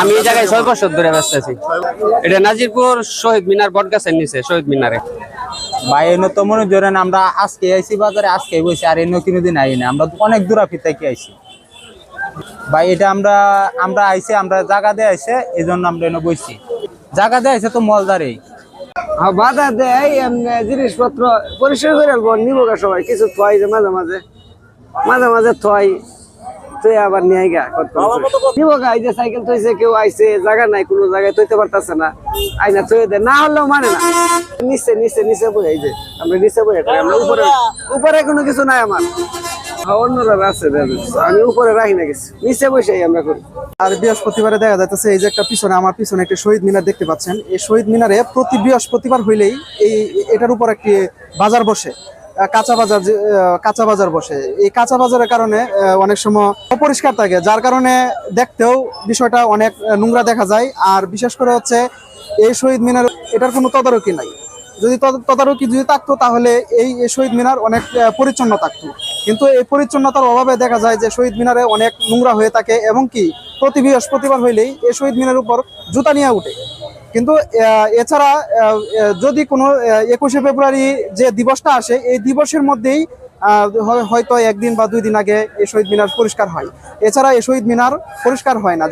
আমি এই জায়গায় 6 বছর ধরে ব্যস্ত আছি। এটা নাজিরপুর শহীদ মিনার বটগাছের নিচে শহীদ মিনারে। ভাই এনে তো মনে ধরেন আমরা আজকে আইছি বাজারে, আজকে বসে, আর এনে কোনোদিন আই না, আমরা অনেক দূরাফি থেকে আইছি ভাই। এটা আমরা আইছি, আমরা জায়গা দিয়ে আইছে, এই জন্য আমরা এনে বসছি। জায়গা দিয়ে আইছে তো মলদারে বাধা দেয় এমনি জিনিসপত্র পরিষ্কার করে নিব সবাই, কিছু থয় যে মাঝে মাঝে থয় তুই আবার নিয়ে গা নিব গা। এই যে সাইকেল থইছে, কেউ আইছে জায়গা নাই, কোনো জায়গায় তৈতে পারতেছে না, আইনা থয়ে দেয়, না হলেও মানে না। নিচে বই, এই যে আমরা নিচে বই, আমরা উপরে কোনো কিছু নাই আমার, অন্যরা আছে, আমি উপরে রাখি না কিছু, নিচে বসে আমরা করি। আর বৃহস্পতিবারে দেখা যাচ্ছে এই যে একটা পিছনে, আমার পিছনে একটা শহীদ মিনার দেখতে পাচ্ছেন। এই শহীদ মিনারে প্রতি বৃহস্পতিবার হইলেই এটার উপর একটি বাজার বসে, কাঁচা বাজার বসে। এই কাঁচা বাজারের কারণে অনেক সময় অপরিষ্কার থাকে, যার কারণে দেখতেও বিষয়টা অনেক নোংরা দেখা যায়। আর বিশেষ করে হচ্ছে এই শহীদ মিনার এটার কোনো তদারকি নাই। যদি তদারকি থাকতো তাহলে এই শহীদ মিনার অনেক পরিচ্ছন্ন থাকতো, কিন্তু এই পরিচ্ছন্নতার অভাবে দেখা যায় যে শহীদ মিনারে অনেক নোংরা হয়ে থাকে, এবং কি প্রতি বৃহস্পতিবার হইলেই এই শহীদ মিনারের উপর জুতা নিয়ে উঠে। কিন্তু এছাড়া যদি কোনো 21শে ফেব্রুয়ারি যে দিবসটা আসে, এই দিবসের মধ্যেই হয়তো একদিন বা 2 দিন আগে এই শহীদ মিনার পরিষ্কার হয়, এছাড়া এই শহীদ মিনার পরিষ্কার হয় না।